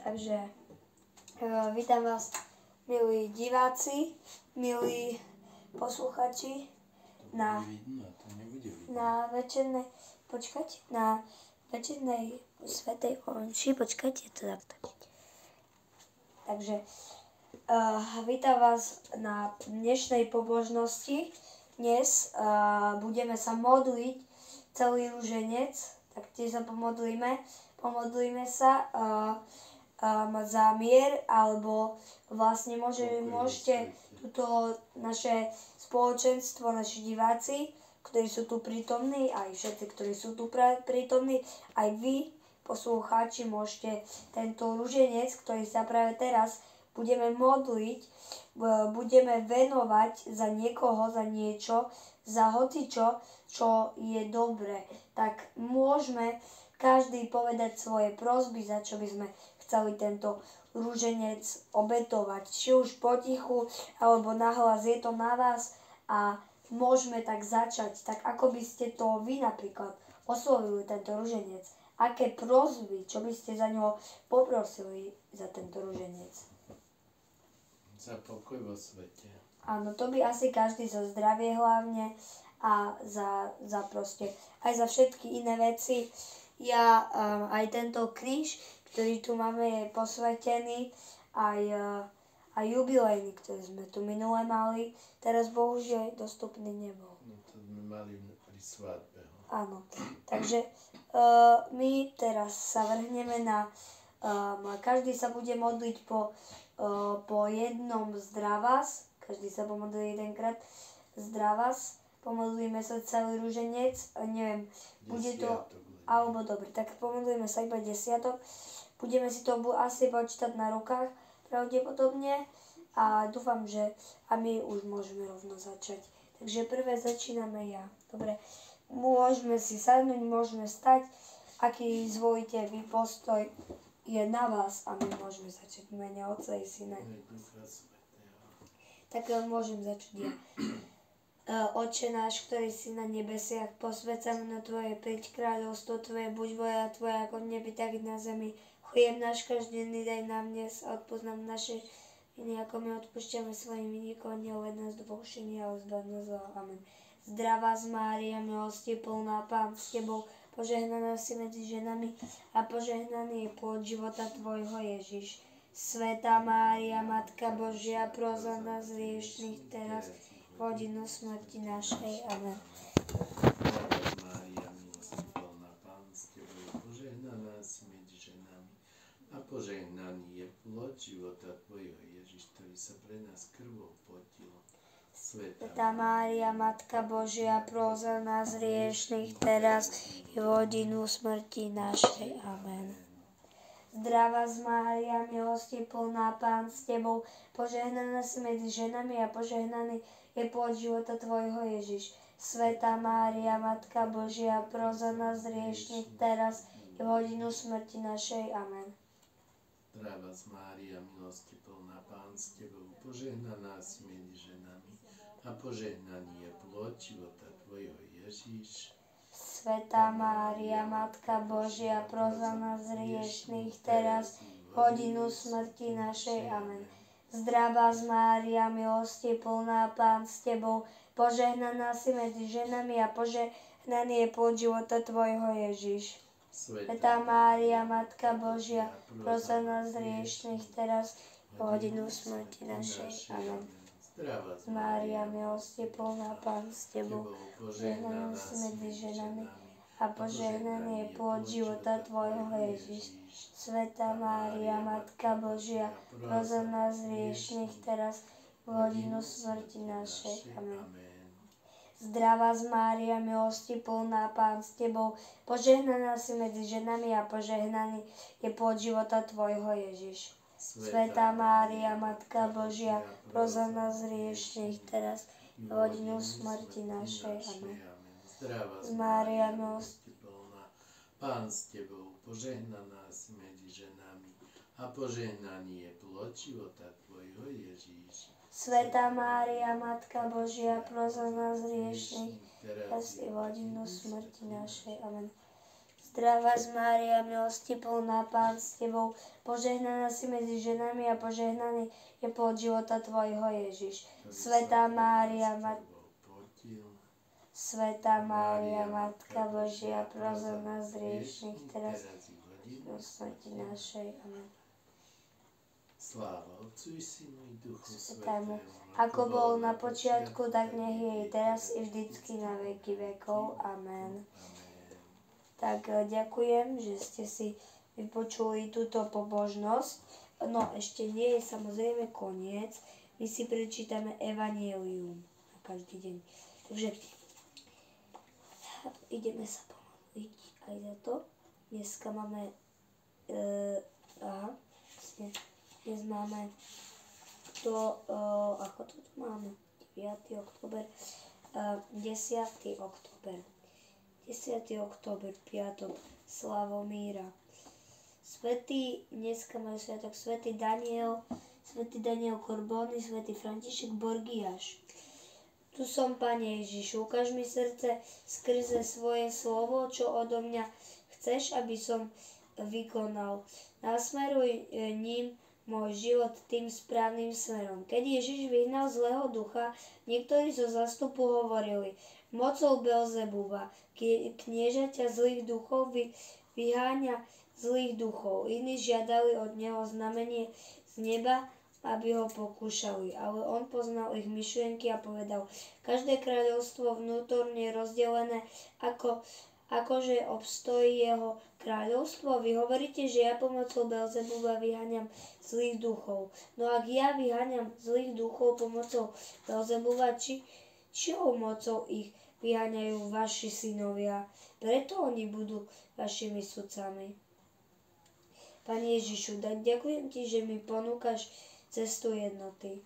Takže vítam vás, milí diváci, milí posluchači na večernej, na večernej svätej omši. Počkajte, to takto. Takže vítam vás na dnešnej pobožnosti. Dnes budeme sa modliť celý ruženec, tak tiež sa pomodlíme. Pomodlíme sa za mier, alebo vlastne môžete túto naše spoločenstvo, naši diváci, ktorí sú tu prítomní, aj všetci, ktorí sú tu prítomní, aj vy, poslucháči, môžete tento ruženec, ktorý sa práve teraz budeme modliť, budeme venovať za niekoho, za niečo, za hocičo, čo je dobré. Tak môžeme každý povedať svoje prosby, za čo by sme chceli tento ruženec obetovať. Či už potichu, alebo nahlas, je to na vás a môžeme tak začať. Tak ako by ste to vy napríklad oslovili tento ruženec? Aké prosby, čo by ste za ňo poprosili za tento ruženec? Za pokoj vo svete. Áno, to by asi každý za zdravie hlavne a za proste aj za všetky iné veci. Ja aj tento kríž, ktorý tu máme, je posvetený, aj jubilejný, ktorý sme tu minule mali, teraz bohužiaľ dostupný nebol. No to sme mali pri svadbe. Áno, takže my teraz sa vrhneme na, každý sa bude modliť po jednom zdravás, každý sa pomodlí jedenkrát zdravás, pomodlíme sa celý ruženec, neviem, bude to, alebo dobre, tak pomodlíme sa iba desiatok. Budeme si to asi počítať na rukách pravdepodobne a dúfam, že a my už môžeme rovno začať. Takže prvé začíname ja. Dobre, môžeme si sadnúť, môžeme stať. Aký zvolíte vy postoj, je na vás a my môžeme začať v mene Otca i Syna. Tak môžem začať ja. Otče náš, ktorý si na nebesiach, posväť sa meno Tvoje, príď kráľovstvo Tvoje, buď vôľa Tvoja ako v nebi, tak i na zemi. Chlieb náš každodenný daj nám dnes a odpusť nám naše viny, ako my odpúšťame svojim vinníkom, neuved nás do pokušenia, ale zbav nás zla. Amen. Zdravá z Mária, milosti plná, Pán s Tebou, požehnaná si medzi ženami a požehnaný je plod života Tvojho Ježiš. Svätá Mária, Matka Božia, pros za nás hriešnych teraz, v hodinu smrti našej. Amen. Mária, milosti plná, Pán s Tebou, požehnaná si medzi ženami a požehnaný je plod života Tvojho Ježiš, ktorý sa pre nás krvou potil. Svätá Mária, Matka Božia, pros za nás hriešnych teraz i v hodinu smrti našej. Amen. Zdravá z Mária, milosti plná, Pán s Tebou, požehnaná si medzi ženami a požehnaný je plod života Tvojho Ježiš. Svätá Mária, Matka Božia, pros za nás hriešnych teraz i v hodinu smrti našej. Amen. Zdravá z Mária, milosti plná, Pán s Tebou, požehnaná si medzi ženami a požehnaný je plod života Tvojho Ježiš. Svätá Mária, Matka Božia, pros za nás hriešnych teraz v hodinu smrti našej. Amen. Zdravá z Mária, milosti plná, Pán s Tebou, požehnaná si medzi ženami a požehnaný je plod života Tvojho Ježiš. Svätá Mária, Matka Božia, pros za nás hriešnych teraz v hodinu smrti našej. Amen. Zdravá z Mária, milosti plná, Pán s Tebou, požehnaná si medzi ženami a požehnaný je plod života Tvojho Ježiš. Svätá Mária, Matka Božia, pros za nás hriešnych teraz v hodinu smrti našej. Amen. Zdravá z Mária, milosti plná, Pán s Tebou, požehnaná si medzi ženami a požehnaný je plod života Tvojho Ježiš. Svätá Mária, Matka Božia, pros za nás hriešnych, teraz v hodinu smrti našej. Amen. Zdravá Z Mária, milosti plná, Pán s Tebou, požehnaná si medzi ženami a požehnaný je plod života Tvojho Ježíš. Svätá Mária, Matka Božia, pros za nás hriešnych, teraz i v hodinu smrti našej. Amen. Zdravá z Mária, milosti plná, Pán s Tebou, požehnaná si medzi ženami a požehnaný je plod života Tvojho Ježiš. Svätá Mária, Matka Božia, pros za nás hriešnych, teraz i v smrti našej. Amen. Sláva Otcu i Synu i Duchu Svätému, Svätému, ako bol na počiatku, tak nech je i teraz i vždycky na veky vekov. Amen. Tak ďakujem, že ste si vypočuli túto pobožnosť. No ešte nie je samozrejme koniec. My si prečítame Evangelium na každý deň. Takže ideme sa pomodliť aj za to. Dneska máme dnes máme to, ako to tu máme? 9. október, 10. október. 10. október, piatok, Slavomíra. Dneska majú sviatok Svätý Daniel Korbóny, Svätý František Borgiáš. Tu som, Pane Ježišu, ukáž mi srdce skrze svoje slovo, čo odo mňa chceš, aby som vykonal. Nasmeruj ním môj život tým správnym smerom. Keď Ježiš vyhnal zlého ducha, niektorí zo zastupu hovorili: mocou Belzebuba, kniežaťa zlých duchov, vyháňa zlých duchov. Iní žiadali od neho znamenie z neba, aby ho pokúšali. Ale on poznal ich myšlienky a povedal: každé kráľovstvo vnútorne rozdelené, akože obstojí jeho kráľovstvo. Vy hovoríte, že ja pomocou Belzebuba vyháňam zlých duchov. No ak ja vyháňam zlých duchov pomocou Belzebuba, čiou mocou ich vyháňajú vaši synovia? Preto oni budú vašimi sudcami. Pane Ježišu, ďakujem Ti, že mi ponúkaš cestu jednoty.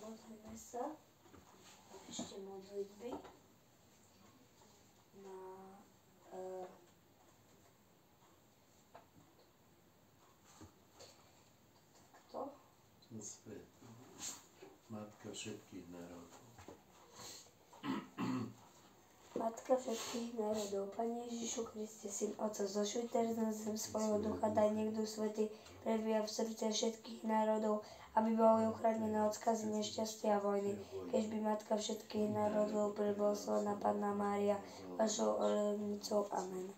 Modlíme sa. Ešte modlitby na takto. Matka všetkých národov. Matka všetkých národov, Pane Ježišu Kriste, Syn Otca, zošuj teraz na zem svojho ducha, daj nech Duch Svätý prebýva v srdce všetkých národov, aby boli uchránené od skazy, nešťastia a vojny. Keďby Matka všetkých národov, preblahoslavená Panna Mária, vašou orľovnicou. Amen.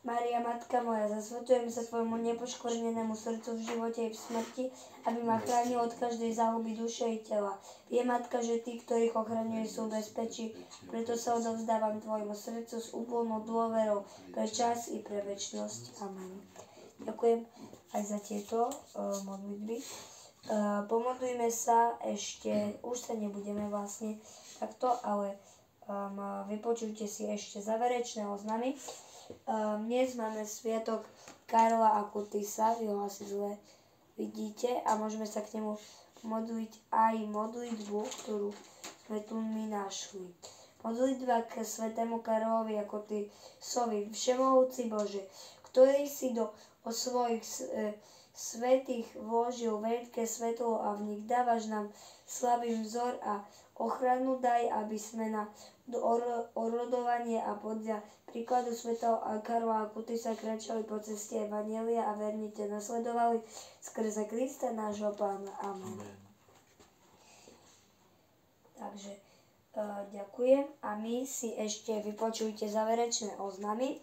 Mária, Matka moja, zasvetujem sa Tvojmu nepoškvrnenému srdcu v živote i v smrti, aby ma chránil od každej záhuby duše i tela. Vie, Matka, že tí, ktorých ochraňuje, sú v bezpečí, preto sa odovzdávam Tvojmu srdcu s úplnou dôverou pre čas i pre večnosť. Amen. Ďakujem aj za tieto modlitby. Pomodlíme sa ešte, už sa nebudeme vlastne takto, ale vypočujte si ešte záverečné oznámy. Dnes máme sviatok Karla Akutisa, vy ho asi zle vidíte a môžeme sa k nemu modliť aj modlitbu, ktorú sme tu my našli. Modlitba k svätému Karolovi Akutisovi. Všemohúci Bože, ktorý si do svojich svätých vložil veľké svetlo a v nich dávaš nám slabý vzor a ochranu, daj, aby sme na orodovanie a podľa príkladu svätého Karla Akutisa kráčali po ceste Evanjelia a verne ťa nasledovali skrze Krista nášho Pána. Amen. Takže ďakujem a my si ešte vypočujte záverečné oznámy.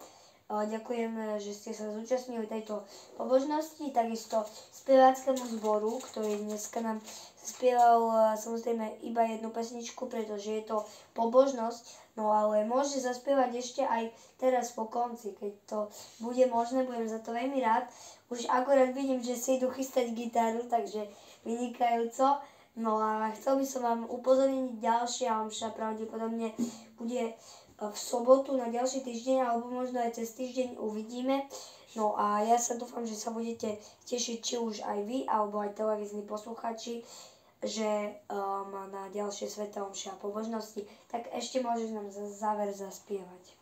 ďakujem, že ste sa zúčastnili tejto pobožnosti, takisto speváckému zboru, ktorý dneska nám spieval samozrejme iba jednu pesničku, pretože je to pobožnosť, no ale môže zaspievať ešte aj teraz po konci, keď to bude možné, budem za to veľmi rád. Už akorát vidím, že si idú chystať gitaru, takže vynikajúco. No a chcel by som vám upozorniť, ďalšia omša pravdepodobne bude v sobotu na ďalší týždeň, alebo možno aj cez týždeň uvidíme. No a ja sa dúfam, že sa budete tešiť, či už aj vy, alebo aj televízni posluchači, že na ďalšie sväté omše a pobožnosti. Tak ešte môžeš nám za záver zaspievať.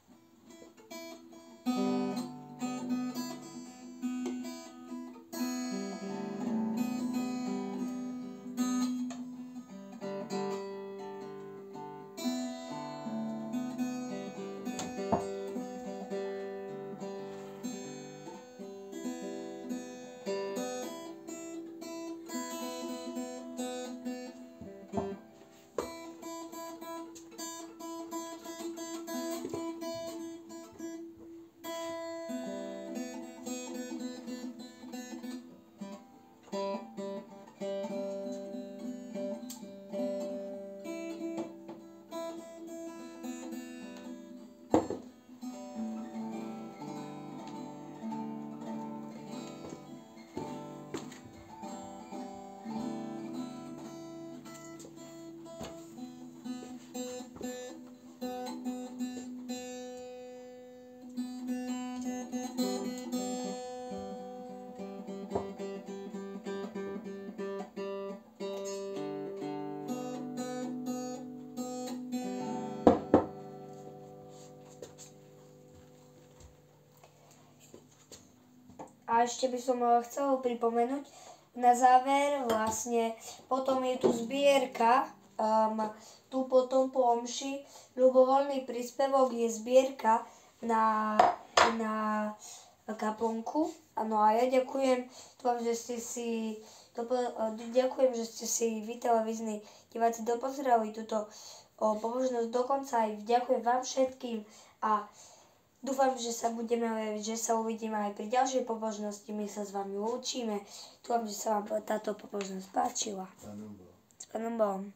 A ešte by som chcela pripomenúť na záver, vlastne potom je tu zbierka, tu potom po omši, ľubovoľný príspevok je zbierka na kaplnku. No a ja ďakujem vám, že ste si vy televízni diváci dopozerali túto pobožnosť dokonca. Aj ďakujem vám všetkým a dúfam, že sa uvidíme aj pri ďalšej pobožnosti. My sa s vami lúčime. Dúfam, že sa vám táto pobožnosť páčila. Pánom Bohom. S Pánom Bohom.